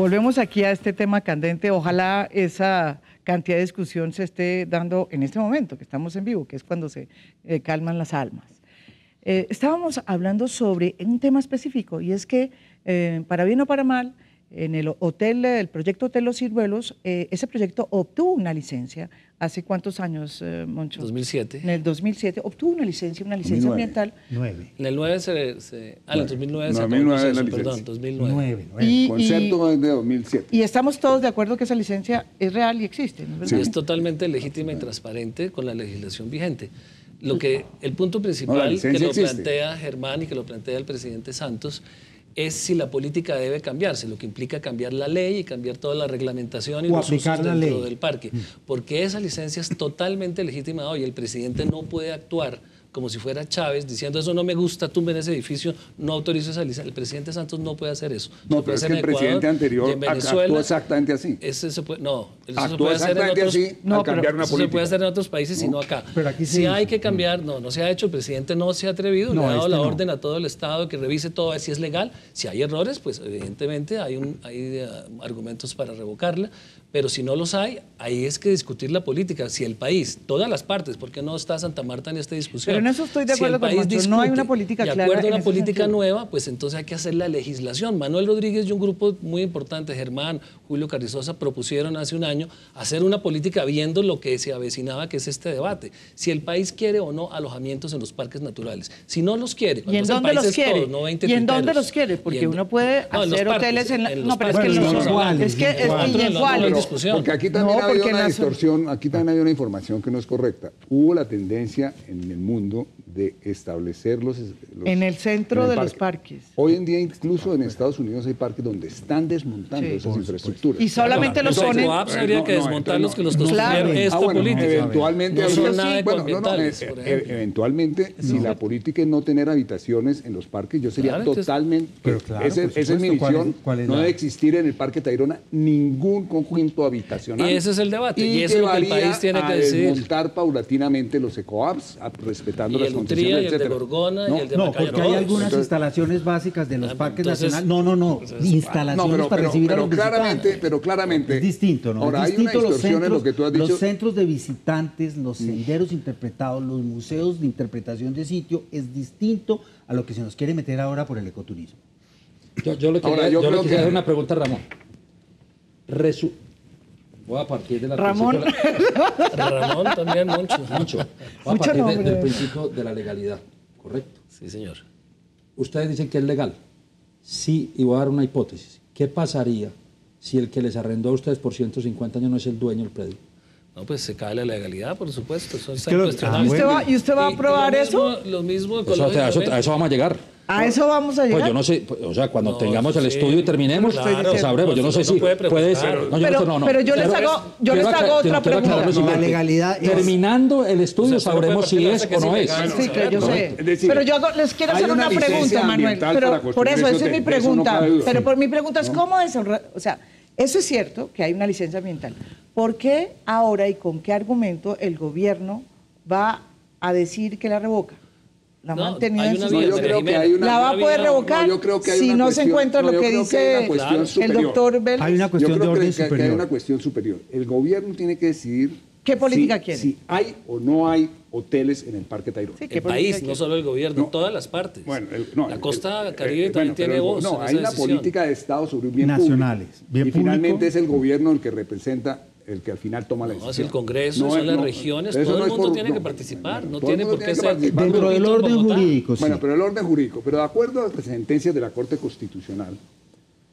volvemos aquí a este tema candente. Ojalá esa cantidad de discusión se esté dando en este momento, que estamos en vivo, que es cuando se calman las almas. Estábamos hablando sobre un tema específico, y es que, para bien o para mal, en el hotel, el proyecto Hotel Los Ciruelos, ese proyecto obtuvo una licencia. ¿Hace cuántos años, Moncho? 2007. En el 2007 obtuvo una licencia 2009. ambiental. 9. En el 9 en el 2009 se 2009 acabó el proceso, la licencia. perdón, 2009. 9. Concepto es de 2007. Y estamos todos de acuerdo que esa licencia es real y existe, ¿no es verdad? Sí, es totalmente legítima y transparente con la legislación vigente. El punto principal que licencia lo existe. plantea Germán y que lo plantea el presidente Santos es si la política debe cambiarse, lo que implica cambiar la ley y cambiar toda la reglamentación y O los usos aplicar la dentro ley. del parque. Porque esa licencia es totalmente legítima hoy. El presidente no puede actuar como si fuera Chávez, diciendo eso no me gusta, tumben ese edificio, no autorizo esa licencia. El presidente Santos no puede hacer eso. No, Se pero puede es hacer que el en Ecuador presidente anterior y en Venezuela. actuó exactamente así. Eso se Actuó puede hacer en exactamente otros, así al cambiar una eso se política. puede hacer en otros países y no acá. Pero aquí se si hizo. hay que cambiar, no se ha hecho, el presidente no se ha atrevido, No, le ha dado la no. orden a todo el Estado que revise todo, a ver si es legal. Si hay errores, pues evidentemente hay argumentos para revocarla, pero si no los hay, ahí es que discutir la política. Si el país, todas las partes, porque no está Santa Marta en esta discusión. Pero en eso estoy de Si el acuerdo con país Moncho, no hay una discute política y clara acuerda en una ese política sentido. nueva, pues entonces hay que hacer la legislación. Manuel Rodríguez y un grupo muy importante, Germán, Julio Carrizosa, propusieron hace un año hacer una política viendo lo que se avecinaba, que es este debate. Si el país quiere o no alojamientos en los parques naturales. Si no los quiere, ¿Y en entonces el dónde país los es quiere? todo, no 20 ¿Y en dónde criterios. los quiere? Porque Y en- uno puede No, en los hacer parques, hoteles en la... en los No, pero es que parques, en en los... los cuales, Es que en es cuales. y en No, cuáles. no hay Pero- discusión. porque aquí también No, ha habido porque una en la- distorsión, aquí también hay una información que no es correcta. Hubo la tendencia en el mundo de establecer los En el centro en el de los parque. parques. Hoy en día, incluso en Estados Unidos, hay parques donde están desmontando Sí. esas infraestructuras. Y solamente los Los ponen... ecoapps habría que desmontarlos, que los Claro. construyeron esta bueno, política. eventualmente, No son habría- nada bueno, ecoambientales, por ejemplo. eventualmente, si la política es no tener habitaciones en los parques, yo sería Claro, entonces- totalmente, Pero claro, esa por es mi supuesto. ¿Cuál es- visión, cuál es no la- debe existir en el Parque Tayrona ningún conjunto habitacional. Y ese es el debate, y eso que es lo que el varía país tiene a que decidir. desmontar paulatinamente los ecoapps, respetando Y las el concesiones, Utría, y el de etcétera. Gorgona, y el de No, Macaya, porque hay todos. algunas Entonces- instalaciones básicas de los parques entonces- nacionales. No, instalaciones para recibir a los visitantes. pero claramente. Es distinto, ¿no? Ahora, Es hay una distinto distorsión en lo que tú has dicho. los centros de visitantes, los senderos interpretados, los museos de interpretación de sitio, es distinto a lo que se nos quiere meter ahora por el ecoturismo. Yo le Ahora, quería, yo yo le creo quería que- hacer una pregunta a Ramón. Voy a partir de la Ramón. Ramón también, mucho. Mucho. Voy a Mucho partir nombre. del principio de la legalidad, ¿correcto? Sí, señor. Ustedes dicen que es legal. Sí, y voy a dar una hipótesis. ¿Qué pasaría si el que les arrendó a ustedes por 150 años no es el dueño del predio? No, pues se cae la legalidad, por supuesto. Eso está que lo- incuestionable. ¿Y usted va a aprobar eso? Lo mismo Eso, a eso vamos a llegar. ¿A eso vamos a llegar? Pues yo no sé, o sea, cuando No, tengamos el sí, estudio y terminemos, claro, sabremos. Yo no sé no si puede puede ser. preguntar. No, yo Pero- no, no. pero yo les hago otra pregunta. Lo siguiente. La legalidad es- Terminando el estudio O sea, usted no sabremos si puede es partir o no de es. la base que Sí, que yo sé. Es decir, pero yo les quiero hay hacer una una pregunta, licencia Manuel. ambiental Pero para por construir eso, ese esa es mi hotel, de eso no pregunta. cabe duda. Pero por mi pregunta es, ¿cómo o sea, eso es cierto que hay una licencia ambiental. ¿Por qué ahora y con qué argumento el gobierno va a decir que la revoca? La ha No, mantenido hay en una sus No, vía, yo manos. creo que hay una. ¿La va a poder revocar No, yo creo que hay si una no se cuestión- encuentra lo no, yo que creo que hay dice una cuestión el superior. doctor Vélez? Hay una Yo cuestión de creo orden que hay superior. una cuestión superior. El gobierno tiene que decidir ¿Qué política si, quiere? si hay o no hay hoteles en el Parque Tayrona. Sí, ¿qué El política país, quiere? no solo el gobierno, No. todas las partes. Bueno, la costa caribe también tiene pero voz. No, en hay esa una decisión. política de Estado sobre un bien Nacionales, público. bien y finalmente público. es el gobierno el que representa, el que al final toma la No, decisión. es el Congreso, No, son las no, regiones, eso todo no el es mundo por- tiene no, que participar, no todo tiene el por mundo qué tiene que ser participar. Dentro del grupito en orden Bogotá. jurídico, sí. Bueno, pero el orden jurídico, pero de acuerdo a las sentencias de la Corte Constitucional,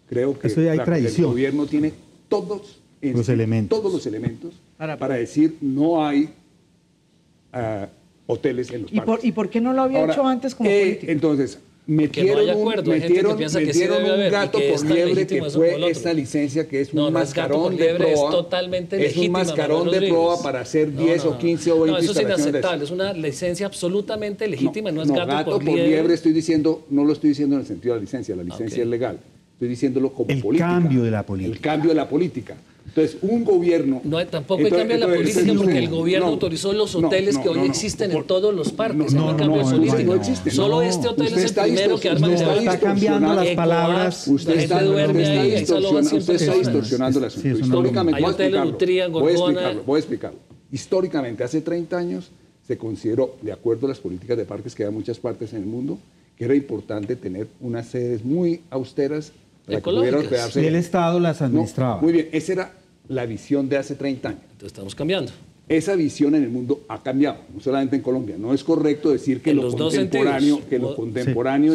creo que Eso ya hay el tradición. gobierno tiene todos Los elementos. todos los elementos Para- para decir no hay hoteles en los parques. ¿Y por qué no lo había Ahora, hecho antes como política? entonces, Que no metieron, hay acuerdo, hay gente que piensa que sí debe haber, un y gato que es por tan liebre legítimo que eso como el fue otro. esta licencia que es No, un no es gato por mascarón de liebre, es proa. totalmente Es un legítima, mascarón Manuel de Rodríguez. proa para hacer 10 o 15 o 20 No, eso es instalaciones de inaceptable, es una licencia absolutamente legítima, no es no, gato, por liebre. liebre estoy diciendo, no lo estoy diciendo en el sentido de la licencia Ok. es legal. Estoy diciéndolo como El política. cambio de la política. El cambio de la política. Entonces, un gobierno... No, tampoco hay cambio en la política porque el gobierno autorizó los hoteles que hoy existen en todos los parques. No hay cambio en política. No existe. Solo este hotel es el primero que arma el debate. Está cambiando las palabras. Usted está distorsionando el asunto. Históricamente, voy a explicarlo. Históricamente, hace 30 años, se consideró, de acuerdo a las políticas de parques que hay en muchas partes en el mundo, que era importante tener unas sedes muy austeras para que pudieran hospedarse. Y el Estado las administraba. Muy bien, esa era la visión de hace 30 años. Entonces estamos cambiando. Esa visión en el mundo ha cambiado, no solamente en Colombia. No es correcto decir que lo contemporáneo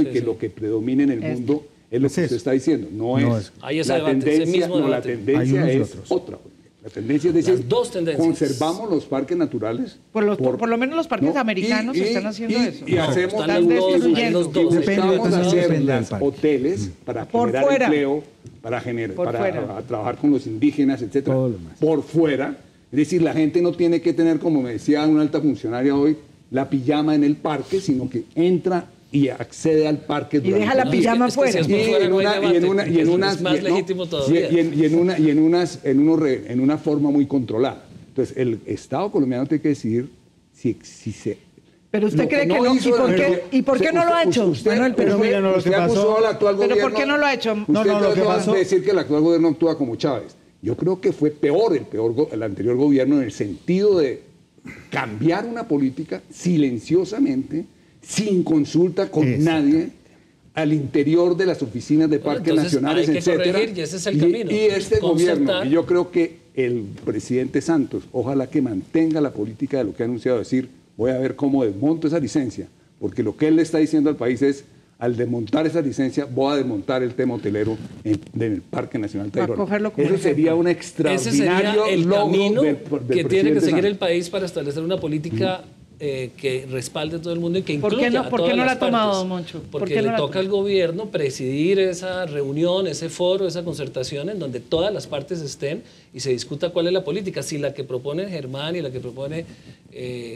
y que lo que predomina en el mundo es lo que usted está diciendo. No es. Hay ese la debate, tendencia, ese mismo la debate. tendencia es otra. La tendencia es decir, Las dos tendencias. conservamos los parques naturales. Por lo menos los parques americanos están haciendo eso. Y hacemos están los dos. buscamos hacer hoteles para generar fuera. empleo, para trabajar con los indígenas, etcétera. Por fuera. Es decir, la gente no tiene que tener, como me decía una alta funcionaria hoy, la pijama en el parque, sino que entra y accede al parque y deja la pijama afuera. En una forma muy controlada. Entonces, el Estado colombiano tiene que decidir si se... Pero usted cree que no, ¿y por qué no lo ha hecho? Manuel, pero mira, lo que pasó... ¿Pero por qué no lo ha hecho? Lo que pasó... decir que el actual gobierno actúa como Chávez. Yo creo que fue peor el anterior gobierno en el sentido de cambiar una política silenciosamente, sin consulta con nadie, al interior de las oficinas de parques nacionales, etcétera. Y ese es el camino. Y este gobierno, y yo creo que el presidente Santos, ojalá que mantenga la política de lo que ha anunciado, decir, voy a ver cómo desmonto esa licencia, porque lo que él le está diciendo al país es, al desmontar esa licencia, voy a desmontar el tema hotelero del Parque Nacional Tayrona. Eso sería un extraordinario logro del que tiene que seguir Santos. el país para establecer una política que respalde a todo el mundo y que incluya a todas las ¿Por qué no la ha tomado, partes. don Moncho? Porque le toca al gobierno presidir esa reunión, ese foro, esa concertación en donde todas las partes estén y se discuta cuál es la política, si la que propone Germán y la que propone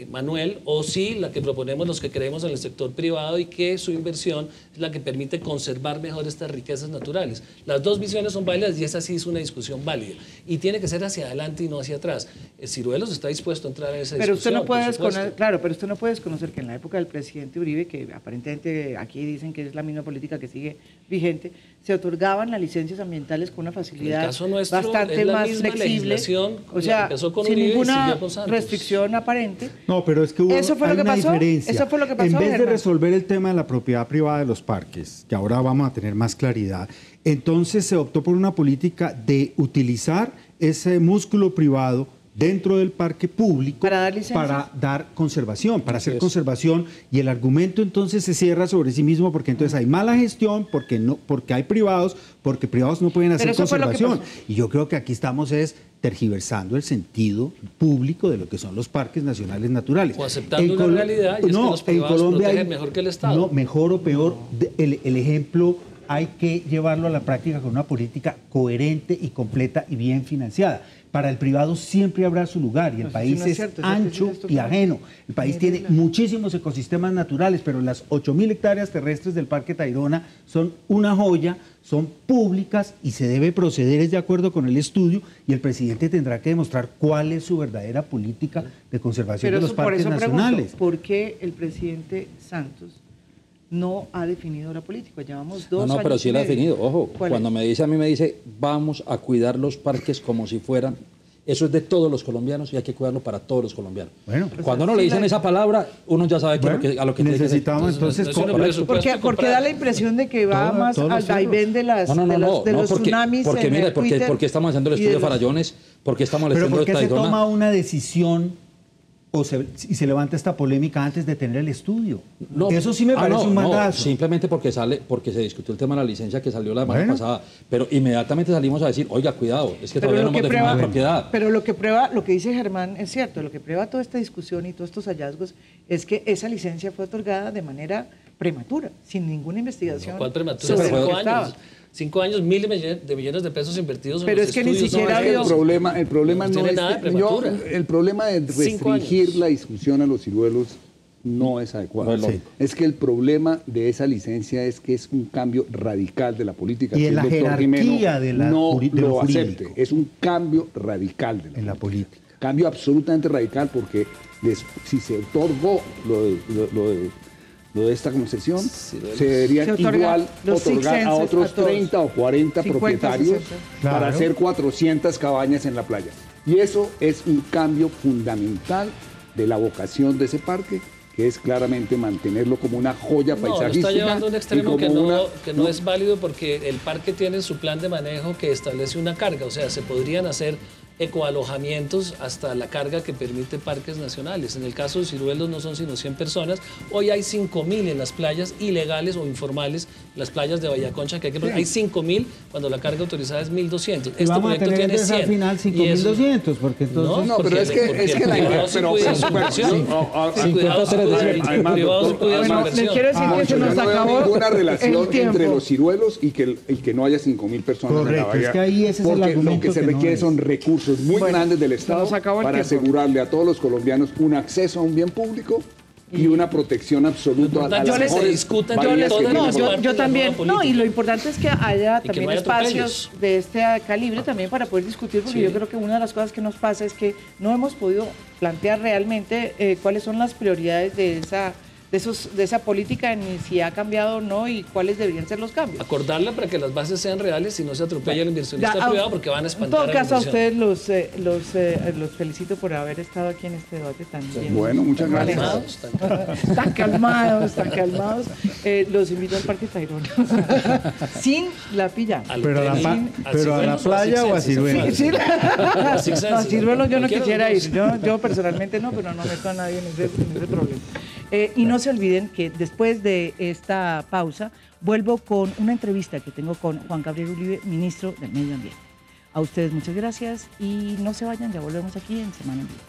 Manuel, o si la que proponemos los que creemos en el sector privado y que su inversión es la que permite conservar mejor estas riquezas naturales. Las dos visiones son válidas y esa sí es una discusión válida. Y tiene que ser hacia adelante y no hacia atrás. Ciruelos está dispuesto a entrar en esa discusión. Pero usted no puede desconocer, claro, pero usted no puede desconocer que en la época del presidente Uribe, que aparentemente aquí dicen que es la misma política que sigue vigente, se otorgaban las licencias ambientales con una facilidad bastante más flexible, o sea, sin ninguna restricción aparente. No, pero es que hubo ¿Eso fue lo que una pasó? diferencia. ¿Eso fue lo que pasó, En vez de Germán? resolver el tema de la propiedad privada de los parques, que ahora vamos a tener más claridad, entonces se optó por una política de utilizar ese músculo privado dentro del parque público para dar conservación, para hacer conservación, y el argumento entonces se cierra sobre sí mismo porque entonces hay mala gestión, porque hay privados, porque privados no pueden hacer conservación. Y yo creo que aquí estamos tergiversando el sentido público de lo que son los parques nacionales naturales. O aceptando una realidad, y es que los privados protegen mejor que el Estado. No, mejor o peor, el ejemplo hay que llevarlo a la práctica con una política coherente y completa y bien financiada. Para el privado siempre habrá su lugar y el país es ancho y ajeno. El país tiene muchísimos ecosistemas naturales, pero las 8.000 hectáreas terrestres del Parque Tayrona son una joya, son públicas y se debe proceder de acuerdo con el estudio, y el presidente tendrá que demostrar cuál es su verdadera política de conservación de los parques nacionales. ¿Por qué el presidente Santos no ha definido la política? Llevamos 2 años. No, pero sí la ha definido. Ojo, cuando es? a mí me dice, vamos a cuidar los parques como si fueran, eso es de todos los colombianos y hay que cuidarlo para todos los colombianos. Bueno, cuando no le dicen esa palabra, uno ya sabe a lo que necesitamos entonces. Porque da la impresión de que va más al vaivén de los tsunamis. Porque estamos haciendo el estudio de Farallones, porque estamos haciendo el Tayrona. ¿Pero por qué se toma una decisión y se levanta esta polémica antes de tener el estudio? No, eso sí me parece un mandazo. Simplemente porque se discutió el tema de la licencia que salió la semana pasada, pero inmediatamente salimos a decir, oiga, cuidado, es que todavía no hemos definido la propiedad. Pero lo que dice Germán es cierto, lo que prueba toda esta discusión y todos estos hallazgos es que esa licencia fue otorgada de manera prematura, sin ninguna investigación. ¿Cuál prematura? 5 años. 5 años, miles de millones de pesos invertidos en los estudios. Pero es que ni siquiera el problema no tiene es nada de prematura. el problema de restringir la discusión a los ciruelos no es adecuado. No es lógico. Es que el problema de esa licencia es que es un cambio radical de la política. Y en la jerarquía de la no de lo lo jurídico. acepte. Es un cambio radical de En la política. Cambio absolutamente radical porque si se otorgó lo de esta concesión, se debería Se otorga igual los otorgar a sixenses otros a todos. 30 o 40 50, propietarios 60. para Claro. hacer 400 cabañas en la playa. Y eso es un cambio fundamental de la vocación de ese parque, que es claramente mantenerlo como una joya No, lo paisajística. está llevando a un y extremo como que no es válido porque el parque tiene su plan de manejo que establece una carga, o sea, se podrían hacer ecoalojamientos hasta la carga que permite parques nacionales. En el caso de Ciruelos no son sino 100 personas. Hoy hay 5.000 en las playas ilegales o informales, las playas de Vallaconcha, que hay 5.000 cuando la carga autorizada es 1.200. Y vamos a tener entonces al final 5.200, porque entonces... No, pero es que la idea... Pero Bueno, les quiero decir que se nos no veo acabó ninguna relación el tiempo. entre los ciruelos y que no haya 5.000 personas en la Correcto, bahía. es que ahí ese es el Porque argumento lo que se que no requiere es. son recursos muy Bueno, grandes del se Estado nos acabó el para tiempo. asegurarle a todos los colombianos un acceso a un bien público y una protección absoluta a Yo las les mejores discutan, bahías yo les- que no, tiene yo- Colombia. Yo también, nueva política. no, y lo importante es que haya Y que también no haya espacios atropellos. de este calibre también para poder discutir, porque Sí. yo creo que una de las cosas que nos pasa es que no hemos podido plantear realmente cuáles son las prioridades de esa política, ni si ha cambiado o no y cuáles deberían ser los cambios. Acordarla para que las bases sean reales y no se atropelle al inversionista Ya, privado porque van a en espantar todo la caso, a inversión. ustedes los felicito por haber estado aquí en este debate tan bien. Bueno, muchas tan gracias. manejado. Tan calmados, tan calmados. Los invito al Parque Tayrona. Sin la pilla. Al Pero a la tenis, pa- al pero a la Ciruelos playa o a Sixenses, Ciruelos. Sí, a Sixenses. no, a Ciruelos yo no Cualquiera quisiera de ir. los dos. Yo personalmente no, pero no meto a nadie en ese problema. Y no se olviden que después de esta pausa vuelvo con una entrevista que tengo con Juan Gabriel Uribe, ministro del Medio Ambiente. A ustedes muchas gracias y no se vayan, ya volvemos aquí en Semana en Vivo.